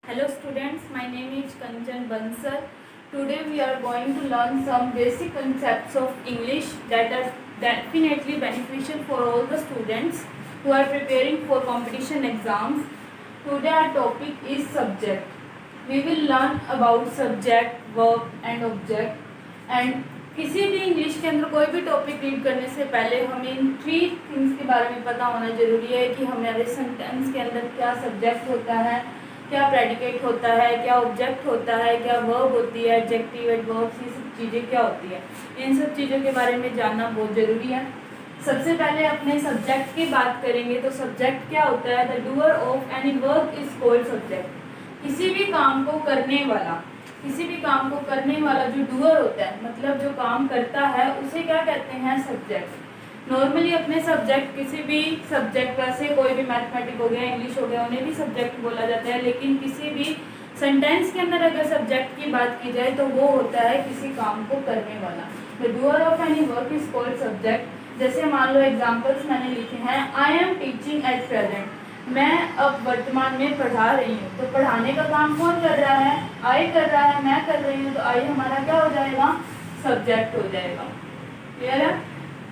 Hello students, my name is Kanchan Bansal. Today we are going to learn some basic concepts of English that are definitely beneficial for all the students who are preparing for competition exams. Today our topic is subject. We will learn about subject, verb and object. And किसी भी English के अंदर कोई भी topic read करने से पहले हमें इन 3 थिंग्स के बारे में पता होना ज़रूरी है कि हमारे सेंटेंस के अंदर क्या सब्जेक्ट होता है, क्या प्रेडिकेट होता है, क्या ऑब्जेक्ट होता है, क्या वर्ब होती है, एडजेक्टिव, एडवर्ब्स, ये सब चीज़ें क्या होती है। इन सब चीज़ों के बारे में जानना बहुत ज़रूरी है। सबसे पहले अपने सब्जेक्ट की बात करेंगे तो सब्जेक्ट क्या होता है। The doer of any work is called subject. किसी भी काम को करने वाला, किसी भी काम को करने वाला जो डूअर होता है, मतलब जो काम करता है, उसे क्या कहते हैं, सब्जेक्ट। नॉर्मली अपने सब्जेक्ट, किसी भी सब्जेक्ट, वैसे कोई भी मैथमेटिक हो गया, इंग्लिश हो गया, उन्हें भी सब्जेक्ट बोला जाता है, लेकिन किसी भी सेंटेंस के अंदर अगर सब्जेक्ट की बात की जाए तो वो होता है किसी काम को करने वाला। The doer of any work is called subject. जैसे मान लो एग्जाम्पल्स मैंने लिखे हैं, I am teaching at present, मैं अब वर्तमान में पढ़ा रही हूँ। तो पढ़ाने का काम कौन कर रहा है, आई कर रहा है, मैं कर रही हूँ, तो आई हमारा क्या हो जाएगा, सब्जेक्ट हो जाएगा। क्लियर है।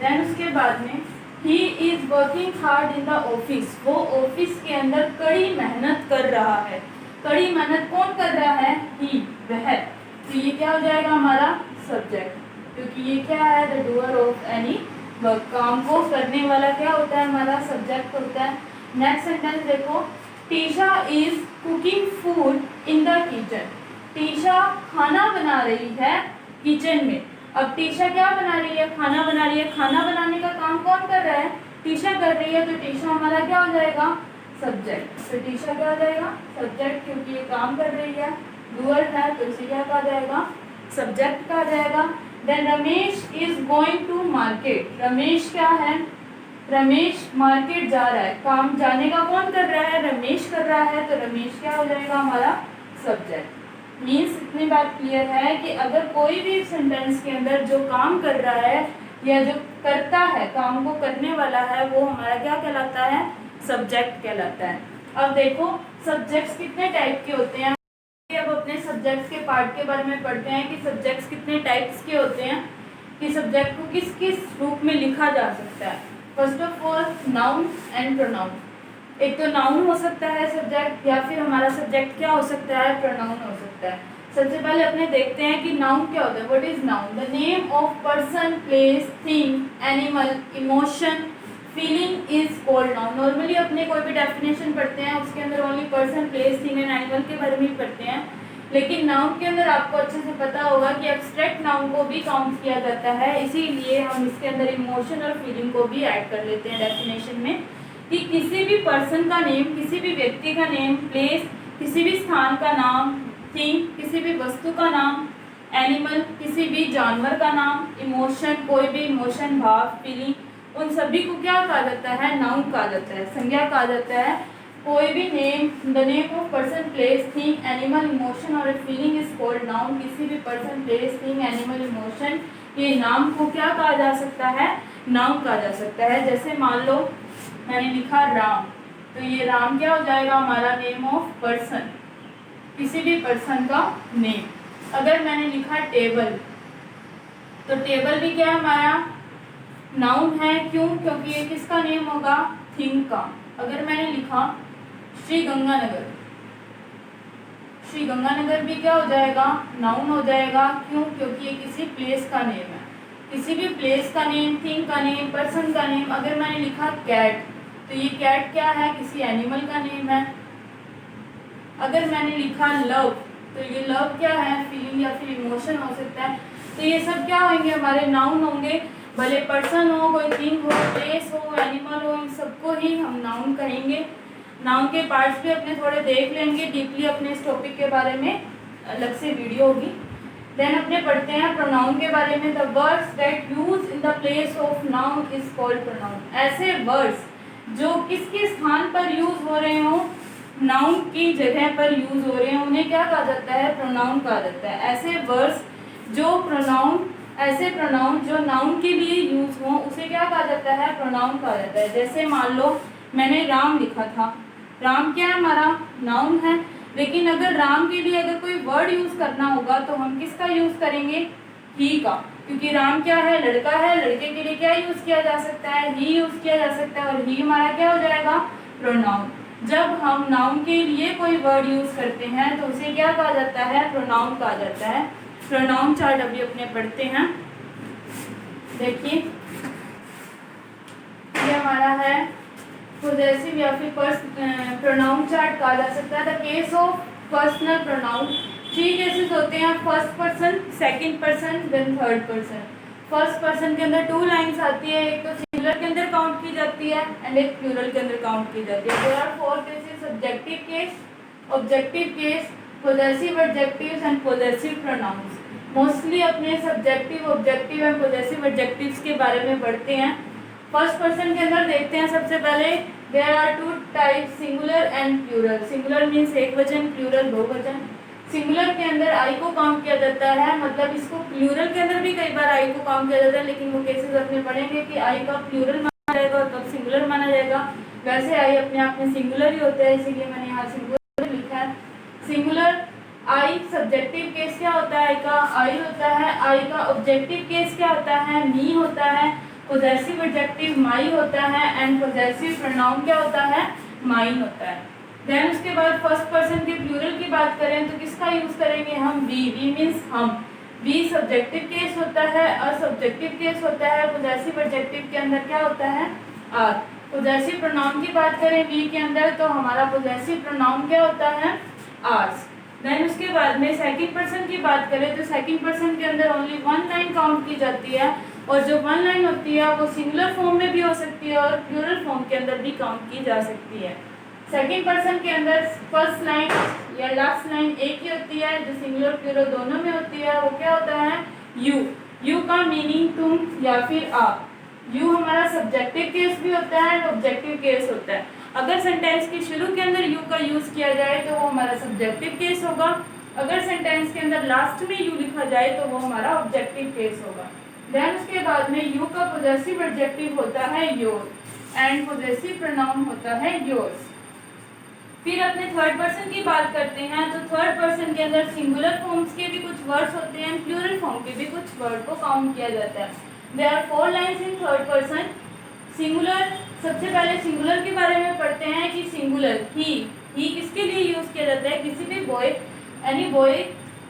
देन उसके बाद में he is working hard in the office, वो ऑफिस के अंदर कड़ी मेहनत कर रहा है। कड़ी मेहनत कौन कर रहा है, ही, वह। तो ये क्या हो जाएगा हमारा सब्जेक्ट, क्योंकि ये क्या है, the doer of any work, काम को करने वाला क्या होता है, हमारा सब्जेक्ट होता है। नेक्स्ट सेंटेंस देखो, Trisha is cooking food in the kitchen, Trisha खाना बना रही है किचन में। अब टीशा क्या बना रही है, खाना बना रही है। खाना बनाने का काम कौन कर रहा है, टीशा कर रही है, तो टीशा हमारा क्या हो जाएगा, सब्जेक्ट। तो टीशा क्या हो जाएगा, सब्जेक्ट, क्योंकि ये काम कर रही है, डूअर है, तो इसे क्या कहा जाएगा, सब्जेक्ट कहा जाएगा। Then Ramesh is going to market, Ramesh क्या है, रमेश मार्केट जा रहा है। काम जाने का कौन कर रहा है, रमेश कर रहा है, तो रमेश क्या हो जाएगा हमारा सब्जेक्ट। मीन्स इतनी बात क्लियर है कि अगर कोई भी सेंटेंस के अंदर जो काम कर रहा है या जो करता है, काम को करने वाला है, वो हमारा क्या कहलाता है, सब्जेक्ट कहलाता है। अब देखो सब्जेक्ट्स कितने टाइप के होते हैं। अब अपने सब्जेक्ट्स के पार्ट के बारे में पढ़ते हैं कि सब्जेक्ट्स कितने टाइप्स के होते हैं, कि सब्जेक्ट को किस किस रूप में लिखा जा सकता है। First of all noun and pronoun. एक तो नाउन हो सकता है सब्जेक्ट, या फिर हमारा सब्जेक्ट क्या हो सकता है, प्रोनाउन हो सकता है। सबसे पहले अपने देखते हैं कि नाउन क्या होता है। What is noun, the name of person, place, thing, animal, emotion, feeling is called noun. Normally अपने कोई भी डेफिनेशन पढ़ते हैं उसके अंदर only person, place, thing and animal के बारे में ही पढ़ते हैं, लेकिन नाउन के अंदर आपको अच्छे से पता होगा कि एब्स्ट्रैक्ट नाउन को भी काउंट किया जाता है, इसीलिए हम इसके अंदर इमोशन और फीलिंग को भी ऐड कर लेते हैं डेफिनेशन में। कि किसी भी पर्सन का नेम, किसी भी व्यक्ति का नेम, प्लेस किसी भी स्थान का नाम, थिंग किसी भी वस्तु का नाम, एनिमल किसी भी जानवर का नाम, इमोशन कोई भी इमोशन, भाव, फीलिंग, उन सभी को क्या कहा जाता है, नाउन कहा जाता है, संज्ञा कहा जाता है। कोई भी name, the name of person, place, thing, animal, emotion और फीलिंग इज कॉल्ड नाउन। किसी भी person, place, thing, animal, emotion, ये नाम को क्या कहा जा सकता है, नाउन कहा जा सकता है। जैसे मान लो मैंने लिखा राम, तो ये राम क्या हो जाएगा, हमारा नेम ऑफ पर्सन, किसी भी पर्सन का नेम। अगर मैंने लिखा टेबल, तो टेबल भी क्या है, हमारा नाउन है। क्यों, क्योंकि ये किसका नेम होगा, थिंग का। अगर मैंने लिखा श्री गंगानगर, श्री गंगानगर भी क्या हो जाएगा, नाउन हो जाएगा। क्यों, क्योंकि ये किसी प्लेस का नेम है, किसी भी प्लेस का नेम, थिंग का नेम, पर्सन का नेम। अगर मैंने लिखा कैट, तो ये कैट क्या है, किसी एनिमल का नेम है। अगर मैंने लिखा लव, तो ये लव क्या है, फीलिंग या फिर इमोशन हो सकता है। तो ये सब क्या होंगे, हमारे नाउन होंगे। भले पर्सन हो, कोई थिंग हो, प्लेस हो, एनिमल हो, इन सबको ही हम नाउन कहेंगे। नाउन के पार्ट्स भी अपने थोड़े देख लेंगे डीपली, अपने इस टॉपिक के बारे में अलग से वीडियो होगी। देन अपने पढ़ते हैं प्रोनाउन के बारे में। The words that use in the place of noun is called pronoun. ऐसे वर्ड्स जो किसके स्थान पर यूज हो रहे हो, नाउन की जगह पर यूज हो रहे हैं, उन्हें क्या कहा जाता है, प्रोनाउन कहा जाता है। ऐसे वर्ड्स जो प्रोनाउन, ऐसे प्रोनाउन जो नाउन के लिए यूज हो, उसे क्या कहा जाता है, प्रोनाउन कहा जाता है। जैसे मान लो मैंने राम लिखा था, राम क्या है, हमारा नाउन है। लेकिन अगर राम के लिए अगर कोई वर्ड यूज करना होगा तो हम किसका यूज करेंगे? ही का, क्योंकि राम क्या है? लड़का है। लड़के के लिए क्या यूज किया जा सकता है? ही यूज किया जा सकता है, और ही हमारा क्या हो जाएगा? प्रोनाउन। जब हम नाउन के लिए कोई वर्ड यूज करते हैं तो उसे क्या कहा जाता है? प्रोनाउन कहा जाता है। प्रोनाउन चार्ट अभी अपने पढ़ते हैं। देखिए ये हमारा है पोजेसिव या फिर प्रोनाउन चार्ट कहा जा सकता है। The case of personal pronoun, 3 cases होते हैं, first person, second person, then third person. First person के अंदर 2 लाइंस आती है, एक तो सिंगुलर के अंदर काउंट की जाती है एंड एक प्लूरल के अंदर काउंट की जाती है। There are 4 cases: subjective case, objective case, possessive adjectives and possessive pronouns. Mostly अपने subjective, objective and possessive adjectives के बारे में पढ़ते हैं। फर्स्ट पर्सन के अंदर देखते हैं सबसे पहले, there are 2 types, singular and plural. Singular means एक वचन, प्लूरल बहुवचन। सिंगुलर के अंदर आई को काउंट किया जाता है, मतलब इसको प्लूरल के अंदर भी कई बार आई को काउंट किया जाता है, लेकिन वो केसेस अपने पढ़ेंगे कि आई का प्लूरल माना जाएगा और कब सिंगुलर माना जाएगा। वैसे आई अपने आप में सिंगुलर ही होता है, इसीलिए मैंने यहाँ सिंगुलर लिखा है। सिंगुलर आई। सब्जेक्टिव केस क्या होता है? आई का आई होता है। आई का ऑब्जेक्टिव केस क्या होता है? मी होता है। पोजेसिव एडजेक्टिव माई होता है एंड पोजेसिव प्रोनाउन क्या होता है? माइन होता है। देन उसके बाद फर्स्ट पर्सन के प्लूरल की बात करें तो किसका यूज करेंगे हम? वी। वी मीन्स हम। वी सब्जेक्टिव केस होता है, असब्जेक्टिव केस होता है। पोजेसिव एडजेक्टिव के अंदर क्या होता है? आर। पोजेसिव प्रोनाउन की बात करें वी के अंदर तो हमारा पोजेसिव प्रोनाउन क्या होता है? आर्स। देन उसके बाद में सेकंड पर्सन की बात करें तो सेकंड पर्सन के अंदर ओनली 1 लाइन काउंट की जाती है, और जो 1 लाइन होती है वो सिंगुलर फॉर्म में भी हो सकती है और प्लूरल फॉर्म के अंदर भी काउंट की जा सकती है। सेकंड पर्सन के अंदर फर्स्ट लाइन या लास्ट लाइन एक ही होती है, जो सिंगुलर प्लूरल दोनों में होती है। वो क्या होता है? यू। यू का मीनिंग तुम या फिर आप। यू हमारा सब्जेक्टिव केस भी होता है और ऑब्जेक्टिव केस होता है। अगर सेंटेंस के शुरू के अंदर यू का यूज किया जाए तो वो हमारा सब्जेक्टिव केस होगा। अगर सेंटेंस के अंदर लास्ट में यू लिखा जाए तो वो हमारा ऑब्जेक्टिव केस होगा। देन उसके बाद में यू का पोजेसिव एडजेक्टिव होता है योर एंड पोजेसिव प्रोनाउन होता है योर्स। फिर अपने थर्ड पर्सन की बात करते हैं तो थर्ड पर्सन के अंदर सिंगुलर फॉर्म्स के भी कुछ वर्ड्स होते हैं, प्लूरल फॉर्म के भी कुछ वर्ड को काउंट किया जाता है। There are 4 lines in third person. Singular, सबसे पहले सिंगुलर के बारे में पढ़ते हैं कि सिंगुलर ही किसके लिए यूज किया जाता है? किसी भी बॉय, एनी बॉय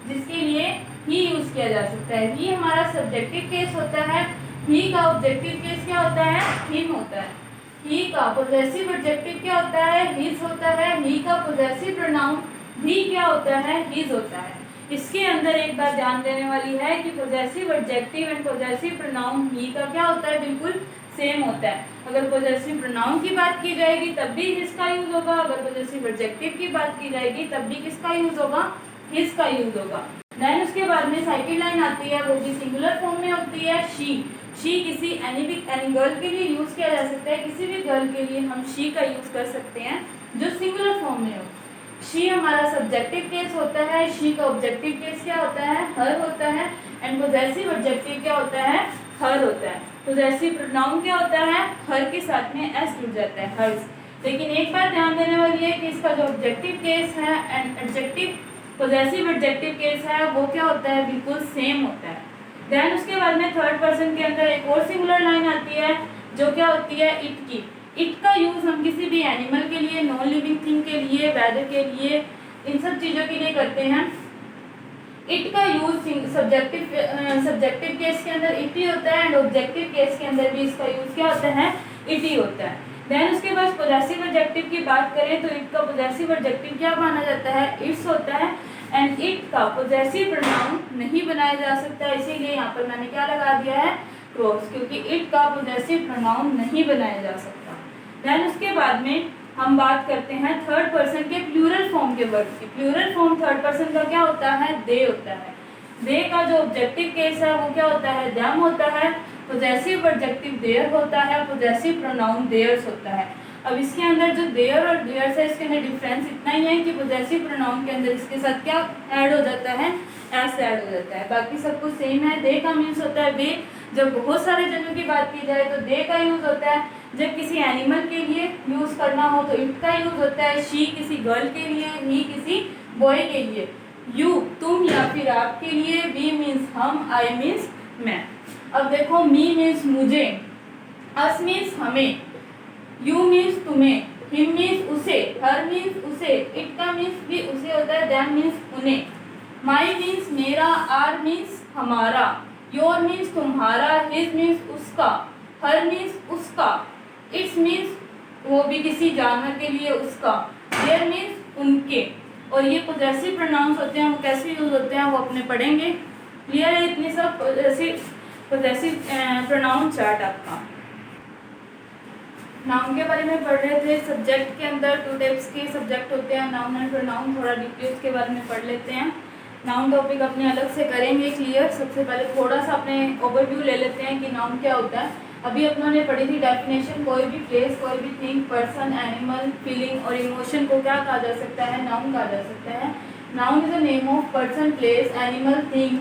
जिसके लिए ही यूज किया जा सकता है। ही हमारा सब्जेक्टिव केस होता है। ही का ऑब्जेक्टिव केस क्या होता है? हिम होता है। ही का पोजेसिव एडजेक्टिव क्या होता है? हिज होता है। ही का पोजेसिव प्रोनाउन भी क्या होता है? हिज होता है। इसके अंदर एक बात ध्यान देने वाली है कि possessive adjective and possessive pronoun ही का क्या होता है? बिल्कुल सेम होता है। अगर पोजेसिव प्रोनाउन की बात की जाएगी तब भी हिज का यूज होगा, अगर पोजेसिव एडजेक्टिव की बात की जाएगी तब भी किसका यूज होगा? हिज का यूज होगा। देन उसके बाद में सेकंड लाइन आती है, वो भी सिंगुलर फॉर्म में होती है, शी। शी किसी एनी गर्ल के लिए यूज किया जा सकता है। किसी भी गर्ल के लिए हम शी का यूज कर सकते हैं जो सिंगुलर फॉर्म में हो। शी हमारा सब्जेक्टिव केस होता है। शी का ऑब्जेक्टिव केस क्या होता है? हर होता है एंड पोजेसिव एडजेक्टिव क्या होता है? हर होता है। पोजेसिव प्रोनाउन क्या होता है? हर के साथ में एस जुड़ जाता है, हर्स। लेकिन एक बात ध्यान देने वाली है कि इसका जो ऑब्जेक्टिव केस है and adjective possessive adjective case है वो क्या होता है? बिल्कुल सेम होता है। देन उसके बाद में थर्ड पर्सन के अंदर एक और सिंगुलर लाइन आती है जो क्या होती है? इट की। इट का यूज हम किसी भी एनिमल के लिए, नॉन लिविंग थिंग के लिए, वेदर के लिए, इन सब चीज़ों के लिए करते हैं। इट का यूज सब्जेक्टिव केस के अंदर इट ही होता है एंड ऑब्जेक्टिव केस के अंदर भी इसका यूज क्या होता है? इट ही होता है। देन उसके बाद पोजेसिव एडजेक्टिव की बात करें तो इट का पोजेसिव एडजेक्टिव क्या माना जाता है? इट्स होता है एंड इट का पोजेसिव प्रोनाउन नहीं बनाया जा सकता, इसीलिए यहाँ पर मैंने क्या लगा दिया है? क्रॉस, क्योंकि इट का पोजेसिव प्रोनाउन नहीं बनाया जा सकता। देन उसके बाद में हम बात करते हैं थर्ड पर्सन के प्लूरल फॉर्म के वर्ड की। प्लूरल फॉर्म थर्ड पर्सन का क्या होता है? दे होता है। दे का जो ऑब्जेक्टिव केस है वो क्या होता है? देम होता है। पोजेसिव एडजेक्टिव देयर होता है। पोजेसिव प्रोनाउन देयर्स होता है। अब इसके अंदर जो देयर और देयर्स है इसके अंदर डिफरेंस इतना ही है कि पोजेसिव प्रोनाउन के अंदर इसके साथ क्या ऐड हो जाता है? एस ऐड हो जाता है, बाकी सब कुछ सेम है। दे का मीन्स होता है वे। जब बहुत सारे जनों की बात की जाए तो दे का यूज होता है। जब किसी एनिमल के लिए यूज करना हो तो इट का यूज होता है। शी किसी गर्ल के लिए, ही किसी बॉय के लिए यू तुम या फिर आपके लिए, वी मीन्स हम, आई मीन्स मैं। अब देखो मी मीन्स मुझे, अस मीन्स हमें, यू मीन्स तुम्हें, हिम मीन्स उसे, हर मीन्स उसे, इट का मीन्स भी उसे होता है, देम मीन्स उन्हें, माई मीन्स मेरा, आर मीन्स हमारा, योर मीन्स तुम्हारा, हिज मीन्स उसका, हर मीन्स उसका, इट्स मीन्स वो भी किसी जानवर के लिए उसका, देयर मीन्स उनके। और ये पोजेसिव प्रोनाउंस होते हैं, वो कैसे यूज होते हैं वो अपने पढ़ेंगे। क्लियर है इतनी सब पोजेसिव प्रोनाउन चार्ट आपका। नाउन के बारे में पढ़ रहे थे। सब्जेक्ट के अंदर 2 टाइप्स के सब्जेक्ट होते हैं, नाउन एंड प्रोनाउन। थोड़ा डीपली उसके बारे में पढ़ लेते हैं। नाउन टॉपिक अपने अलग से करेंगे क्लियर। सबसे पहले थोड़ा सा अपने ओवरव्यू ले लेते हैं कि नाउन क्या होता है। अभी अपनों ने पढ़ी थी डेफिनेशन, कोई भी प्लेस, कोई भी थिंग, पर्सन, एनिमल, फीलिंग और इमोशन को क्या कहा जा सकता है, नाउन कहा जा सकता है। Noun is the name of person, place, animal, thing,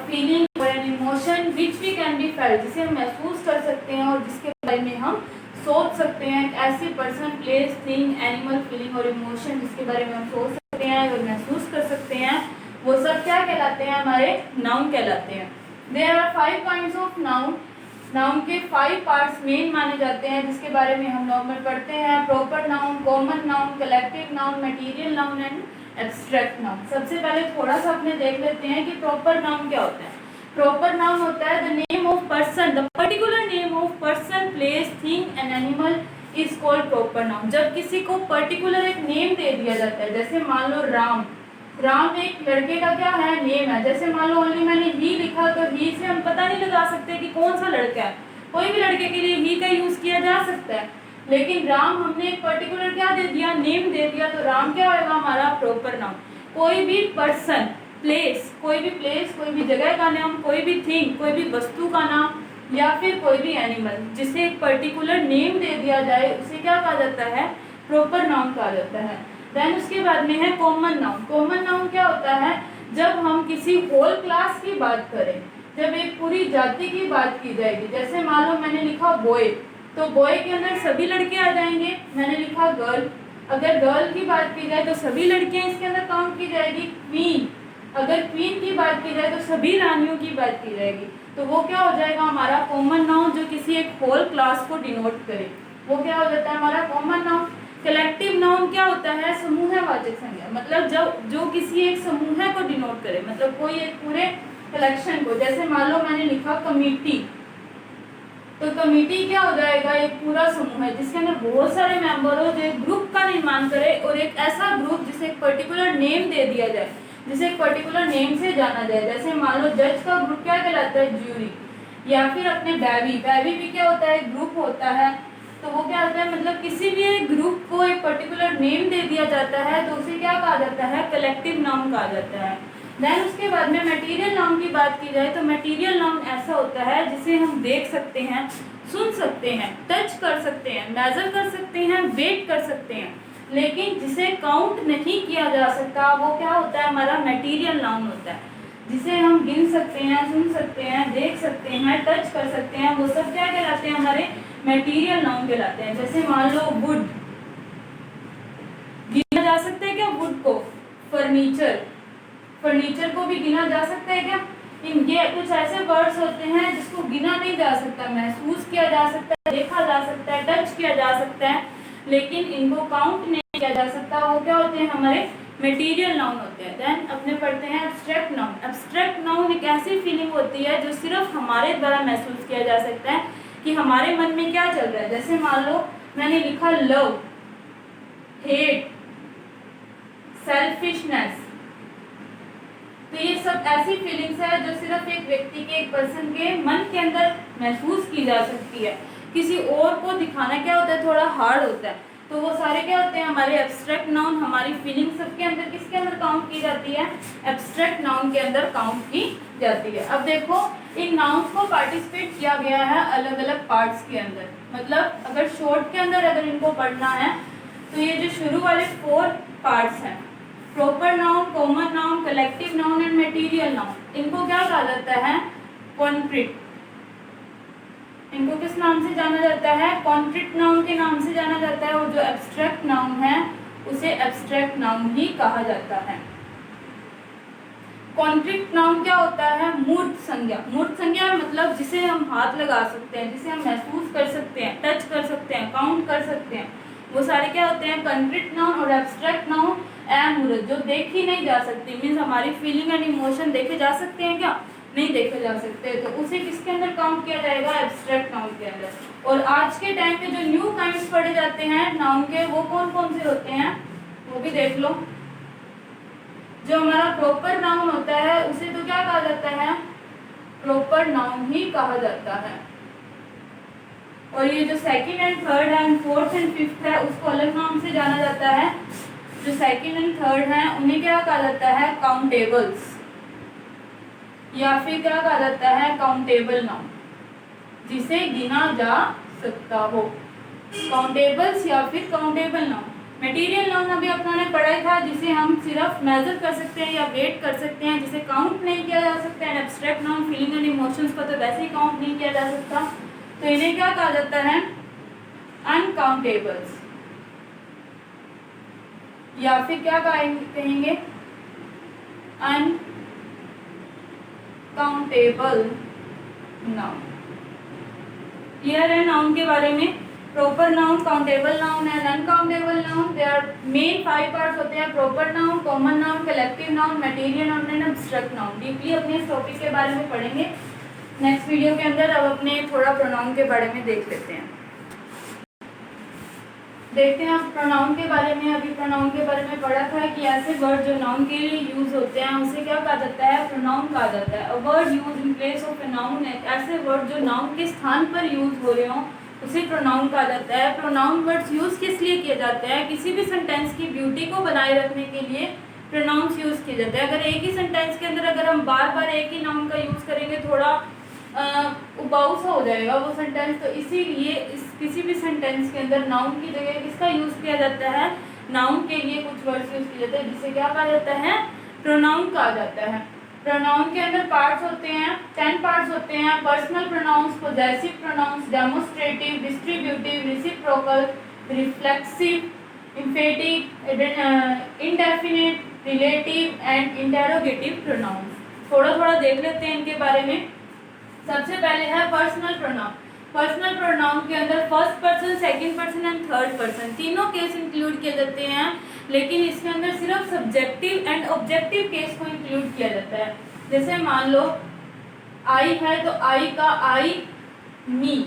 feeling और an emotion which we can be felt, जिसे हम महसूस कर सकते हैं और जिसके बारे में हम सोच सकते हैं। ऐसी person, place, thing, animal, feeling और इमोशन जिसके बारे में हम सोच सकते हैं और महसूस कर सकते हैं, वो सब क्या कहलाते हैं, हमारे नाउन कहलाते हैं। There are 5 kinds of noun. Noun के 5 पार्ट्स मेन माने जाते हैं जिसके बारे में हम नॉर्मल पढ़ते हैं। Proper noun, common noun, collective noun, material noun and abstract noun. सबसे पहले थोड़ा सा अपने देख लेते हैं कि प्रॉपर नाउन क्या होता है। प्रॉपर नाउन होता है the name of person, the particular name of person, place, thing and animal is called proper noun. जब किसी को पर्टिकुलर एक नेम दे दिया जाता है, जैसे मान लो राम, राम एक लड़के का क्या है, नेम है। जैसे मान लो ओनली मैंने ही लिखा तो ही से हम पता नहीं लगा सकते कि कौन सा लड़का है। कोई भी लड़के के लिए ही का यूज किया जा सकता है, लेकिन राम हमने एक पर्टिकुलर क्या दे दिया, नेम दे दिया, तो राम क्या होगा, हमारा प्रॉपर नाउन। कोई भी पर्सन, प्लेस, कोई भी प्लेस, कोई भी जगह का नाम, कोई भी थिंग, कोई भी वस्तु का नाम या फिर कोई भी एनिमल जिसे एक पर्टिकुलर नेम दे दिया जाए उसे क्या कहा जाता है, प्रॉपर नाउन कहा जाता है। देन उसके बाद में है कॉमन नाउन। कॉमन नाउन क्या होता है, जब हम किसी होल क्लास की बात करें, जब एक पूरी जाति की बात की जाएगी। जैसे मान लो मैंने लिखा बॉय, तो बॉय के अंदर सभी लड़के आ जाएंगे। मैंने लिखा गर्ल, अगर गर्ल की बात की जाए तो सभी लड़कियां इसके अंदर काउंट की जाएगी। क्वीन, अगर क्वीन की बात की जाए तो सभी रानियों की बात की जाएगी। तो वो क्या हो जाएगा, हमारा कॉमन नाउन जो किसी एक होल क्लास को डिनोट करे, वो क्या हो जाता है, हमारा कॉमन नाउन। कलेक्टिव नाउन क्या होता है, समूहवाचक संज्ञा, मतलब जब जो किसी एक समूह को डिनोट करे, मतलब कोई एक पूरे कलेक्शन को। जैसे मान लो मैंने लिखा कमिटी, तो कमिटी क्या हो जाएगा, एक पूरा समूह है जिसके अंदर बहुत सारे मेंबर हो, जो एक ग्रुप का निर्माण करे और एक ऐसा ग्रुप जिसे एक पर्टिकुलर नेम दे दिया जाए, जिसे एक पर्टिकुलर नेम से जाना जाए। जैसे मान लो जज का ग्रुप क्या कहलाता है, ज्यूरी, या फिर अपने बैवी, बैवी भी क्या होता है, ग्रुप होता है। तो वो क्या होता है, मतलब किसी भी एक ग्रुप को एक पर्टिकुलर नेम दे दिया जाता है तो उसे क्या कहा जाता है, कलेक्टिव नाउन कहा जाता है। देन उसके बाद में मटेरियल नाउन की बात की जाए तो मटेरियल नाउन ऐसा होता है जिसे हम देख सकते हैं, सुन सकते हैं, टच कर सकते हैं, मेजर कर सकते हैं, वेट कर सकते हैं, लेकिन जिसे काउंट नहीं किया जा सकता वो क्या होता है, हमारा मटेरियल नाउन होता है। जिसे हम गिन सकते हैं, सुन सकते हैं, देख सकते हैं, टच कर सकते हैं, वो सब क्या कहलाते हैं, हमारे मटेरियल नाउन कहलाते हैं। जैसे मान लो वुड, गिना जा सकता है क्या वुड को। फर्नीचर, फर्नीचर को भी गिना जा सकता है क्या। ये कुछ ऐसे वर्ड्स होते हैं जिसको गिना नहीं जा सकता, महसूस किया जा सकता है, देखा जा सकता है, टच किया जा सकता है, लेकिन इनको काउंट नहीं किया जा सकता। वो क्या होते हैं, हमारे मटेरियल नाउन होते हैं। देन अपने पढ़ते हैं एब्स्ट्रैक्ट नाउन। एब्स्ट्रैक्ट नाउन एक ऐसी फीलिंग होती है जो सिर्फ हमारे द्वारा महसूस किया जा सकता है कि हमारे मन में क्या चल रहा है। जैसे मान लो मैंने लिखा लव, हेट, सेल्फिशनेस, तो ये सब ऐसी फीलिंग्स है जो सिर्फ एक व्यक्ति के, एक पर्सन के मन के अंदर महसूस की जा सकती है। किसी और को दिखाना क्या होता है, थोड़ा हार्ड होता है। तो वो सारे क्या होते हैं, हमारे एब्स्ट्रैक्ट नाउन। हमारी फीलिंग सबके अंदर किसके अंदर काउंट की जाती है, एब्स्ट्रैक्ट नाउन के अंदर काउंट की जाती है। अब देखो इन नाउन्स को पार्टिसिपेट किया गया है अलग अलग पार्ट्स के अंदर। मतलब अगर शॉर्ट के अंदर अगर इनको पढ़ना है तो ये जो शुरू वाले 4 पार्ट्स हैं, proper noun, common noun, collective noun and material noun, इनको क्या कहा जाता है, कॉन्क्रीट। इनको किस नाम से जाना जाता है, कॉन्क्रीट नाउन के नाम से जाना जाता है। और जो एब्स्ट्रैक्ट नाउन है उसे एब्स्ट्रैक्ट नाउन ही कहा जाता है। कॉन्क्रीट नाउन क्या होता है? मूर्त संज्ञा। मूर्त संज्ञा मतलब जिसे हम हाथ लगा सकते हैं, जिसे हम महसूस कर सकते हैं, टच कर सकते हैं, काउंट कर सकते हैं, वो सारे क्या होते हैं? Concrete noun. और एब्स्ट्रैक्ट नाउन अमूर्त, जो देखी नहीं जा सकती, मीन्स हमारी फीलिंग एंड इमोशन देखे जा सकते हैं क्या? नहीं देखे जा सकते, तो उसे किसके अंदर काउंट किया जाएगा? एब्स्ट्रैक्ट नाउन के अंदर। और आज के टाइम पे जो न्यू काइंड्स पढ़े जाते हैं नाउन के, वो कौन कौन से होते हैं वो भी देख लो। जो हमारा प्रॉपर नाउन होता है उसे तो क्या कहा जाता है? प्रॉपर नाउन ही कहा जाता है। और ये जो second and third and fourth and fifth है उसको अलग नाम से जाना जाता है। जो सेकंड एंड थर्ड हैं उन्हें क्या कहा जाता है? काउंटेबल्स, या फिर क्या कहा जाता है? काउंटेबल नाउन, जिसे गिना जा सकता हो। काउंटेबल्स या फिर काउंटेबल नाउन। मटेरियल नाउन अभी अपनों ने पढ़ा था, जिसे हम सिर्फ मेजर कर सकते हैं या वेट कर सकते हैं, जिसे काउंट नहीं किया जा सकता है। Abstract noun feeling and emotions को तो वैसे ही काउंट नहीं किया जा सकता, तो इन्हें क्या कहा जाता है? अनकाउंटेबल्स, या फिर क्या कहेंगे? Uncountable noun. क्लियर है नाउन के बारे में? Proper noun, countable noun and uncountable noun, they are main 5 parts होते हैं। Proper noun, common noun, collective noun, material noun and abstract noun. Deeply अपने इस टॉपिक के बारे में पढ़ेंगे नेक्स्ट वीडियो के अंदर। अब अपने थोड़ा प्रोनाउन के बारे में देख लेते हैं। देखते हैं आप प्रोनाउन के बारे में। अभी प्रोनाउन के बारे में पढ़ा था कि ऐसे वर्ड जो नाउन के लिए यूज होते हैं उसे क्या कहा जाता है? प्रोनाउन कहा जाता है। A word use in place of a noun, ऐसे वर्ड जो नाउन के स्थान पर यूज हो रहे हों उसे प्रोनाउन कहा जाता है। प्रोनाउन वर्ड्स यूज किस लिए किए जाते हैं? किसी भी सेंटेंस की ब्यूटी को बनाए रखने के लिए प्रोनाउंस यूज किए जाते हैं। अगर एक ही सेंटेंस के अंदर अगर हम बार बार एक ही नाउन का यूज करेंगे, थोड़ा उबाऊ सा हो जाएगा वो सेंटेंस, तो इसीलिए किसी भी सेंटेंस के अंदर नाउन की जगह किसका यूज किया जाता है? नाउन के लिए कुछ वर्ड्स यूज किए जाते हैं, जिसे क्या कहा जाता है? प्रोनाउन कहा जाता है। प्रोनाउन के अंदर पार्ट्स होते हैं, 10 पार्ट्स होते हैं। Personal pronouns, possessive pronouns, demonstrative, distributive, reciprocal, reflexive, emphatic, indefinite, relative and interrogative pronouns. थोड़ा थोड़ा देख लेते हैं इनके बारे में। सबसे पहले है पर्सनल प्रोनाउन। पर्सनल प्रोनाउन के अंदर first person, second person and third person तीनों केस इंक्लूड किए जाते हैं, लेकिन इसके अंदर सिर्फ सब्जेक्टिव एंड ऑब्जेक्टिव केस को इंक्लूड किया जाता है। जैसे मान लो आई है तो आई का आई मी,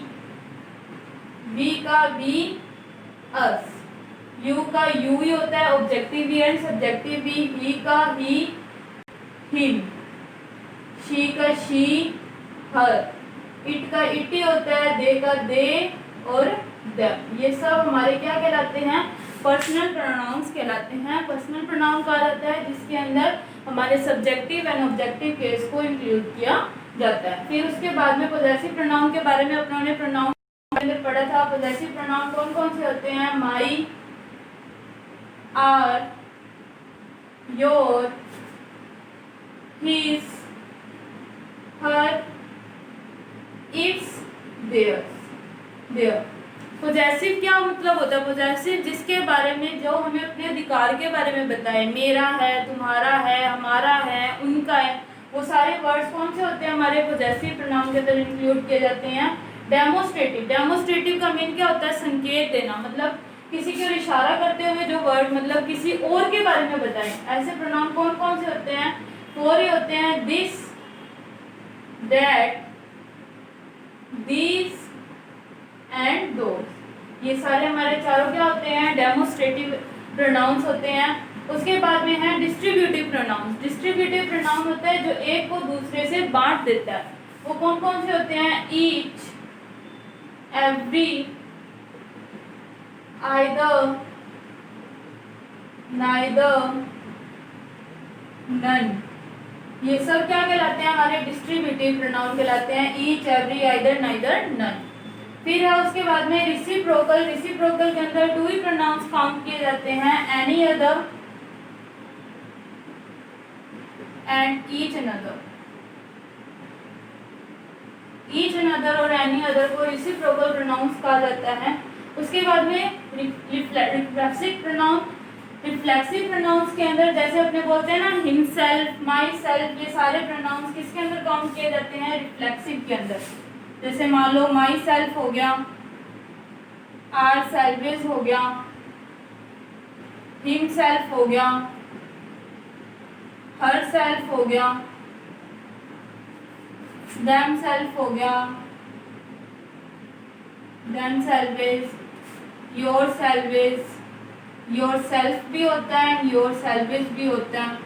वी का वी अस, यू का यू ही होता है objective we and subjective we, he का ही हिम, शी का शी हर, इट का इट ही होता है, दे का दे और देम। ये सब हमारे क्या कहलाते हैं? पर्सनल प्रोनाउंस कहलाते हैं। पर्सनल प्रोनाउन कहा जाता है जिसके अंदर हमारे सब्जेक्टिव एंड ऑब्जेक्टिव केस को इंक्लूड किया जाता है। फिर उसके बाद में पोजेसिव प्रोनाउन के बारे में अपनों ने प्रोनाउन के अंदर पढ़ा था। पोजेसिव प्रोनाउन कौन कौन से होते हैं? My, our, your, his, her, its, their. Possessive क्या मतलब होता है? पोजेसिव जिसके बारे में, जो हमें अपने अधिकार के बारे में बताए, मेरा है, तुम्हारा है, हमारा है, उनका है, वो सारे वर्ड्स कौन से होते हैं? हमारे पोजेसिव प्रोनाउन के अंदर इंक्लूड किए जाते हैं। डेमोस्ट्रेटिव, डेमोस्ट्रेटिव का मीन क्या होता है? संकेत देना, मतलब किसी की ओर इशारा करते हुए जो वर्ड मतलब किसी और के बारे में बताएं। ऐसे प्रोनाउन कौन कौन से होते हैं? 4 ही होते हैं। This, that, these and those। ये सारे हमारे चारों क्या होते हैं? डेमोस्ट्रेटिव प्रोनाउंस होते हैं। उसके बाद में है डिस्ट्रीब्यूटिव प्रोनाउंस। डिस्ट्रीब्यूटिव प्रोनाउन होता है जो एक को दूसरे से बांट देता है। वो कौन कौन से होते हैं? Each, every, either, neither, none. ये सब क्या कहलाते हैं? हमारे डिस्ट्रीब्यूटिव प्रोनाउन कहलाते हैं। Each, every, either, neither, none. फिर है उसके बाद में रेसिप्रोकल। रेसिप्रोकल के अंदर 2 ही प्रोनाउंस काउंट किए जाते हैं, any other and each another. Each another और एनी अदर को रेसिप्रोकल प्रोनाउंस कहा जाता है। उसके बाद में रिफ्लेक्सिव प्रोनाउन। रिफ्लेक्सिव प्रोनाउंस के अंदर जैसे अपने बोलते हैं ना हिमसेल्फ, माई सेल्फ, ये सारे प्रोनाउंस किसके अंदर काउंट किए जाते हैं? रिफ्लेक्सिव के अंदर। जैसे मान लो माई सेल्फ हो गया, आर सेल्वेज हो गया, हिम सेल्फ हो गया, हर सेल्फ हो गया, देम सेल्फ हो गया, them salvage, your salvage, your self भी होता है, योर सेल्वेज भी होता है,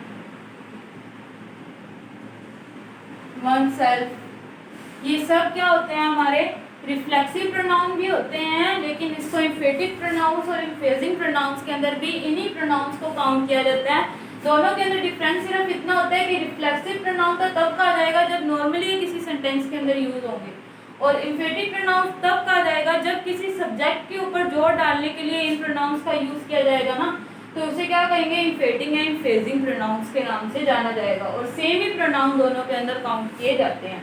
वन सेल्फ। ये सब क्या होते हैं? हमारे रिफ्लेक्सिव प्रोनाउन भी होते हैं, लेकिन इसको इम्फेटिव प्रोनाउंस और इम्फेजिंग प्रोनाउंस के अंदर भी इन्हीं प्रोनाउंस को काउंट किया जाता है। दोनों के अंदर डिफरेंस सिर्फ इतना होता है कि रिफ्लेक्सिव प्रोनाउन तो तब कहा जाएगा जब नॉर्मली किसी सेंटेंस के अंदर यूज होंगे, और इम्फेटिव प्रोनाउंस तब कहा जाएगा जब किसी सब्जेक्ट के ऊपर जोर डालने के लिए इन प्रोनाउंस का यूज किया जाएगा ना, तो उसे क्या कहेंगे? इम्फेटिंग या इम्फेजिंग प्रोनाउंस के नाम से जाना जाएगा, और सेम ही प्रोनाउन दोनों के अंदर काउंट किए जाते हैं।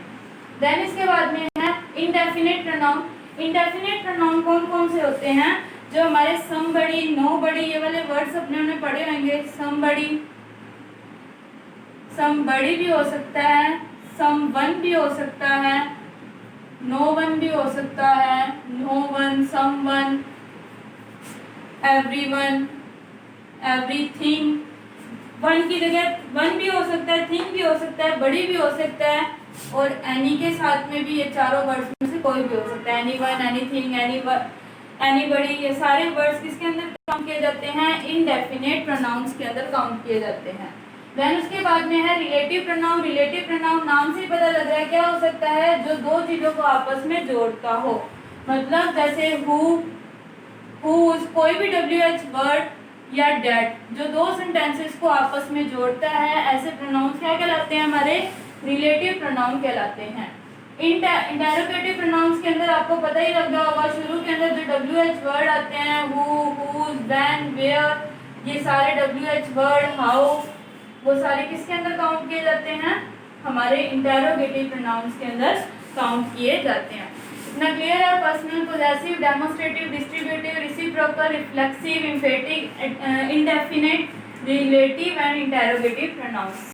देन इसके बाद में है इंडेफिनिट प्रोनाउन। इंडेफिनिट प्रोनाउन कौन कौन से होते हैं? जो हमारे समबडी, नोबडी, ये वाले वर्ड्स अपने पढ़े होंगे। समबडी, समबडी भी हो सकता है, समवन भी हो सकता है, नो वन भी हो सकता है, no one, someone, everyone, everything. One की जगह वन भी हो सकता है, थिंग भी हो सकता है, बड़ी भी हो सकता है, और एनी के साथ में भी ये चारों वर्ड्स में से कोई भी हो सकता है। एनीवन, एनीथिंग, एनीबडी, ये सारे वर्ड्स किसके अंदर काउंट किए जाते हैं? इनडेफिनेट प्रोनाउंस के अंदर काउंट किए जाते हैं। देन उसके बाद में है रिलेटिव प्रोनाउन। रिलेटिव प्रोनाउन नाम से ही पता लग रहा है क्या हो सकता है? जो दो चीजों को आपस में जोड़ता हो। मतलब जैसे हु, हुज, कोई भी WH वर्ड या डेट, जो दो सेंटेंसेस को आपस में जोड़ता है, ऐसे प्रोनाउंस क्या कहलाते हैं? हमारे रिलेटिव प्रोनाउन कहलाते हैं। इंटेरोगेटिव प्रोनाउंस के अंदर आपको पता ही लग गया होगा, शुरू के अंदर जो WH वर्ड आते हैं, हु, हुज, व्हेन, वेयर, ये सारे WH वर्ड, हाउ, वो सारे किसके अंदर काउंट किए जाते हैं? हमारे इंटेरोगेटिव प्रोनाउंस के अंदर काउंट किए जाते हैं। इतना क्लियर है? Personal, possessive, demonstrative, distributive, reciprocal, reflexive, emphatic, indefinite, relative and interrogative pronounce.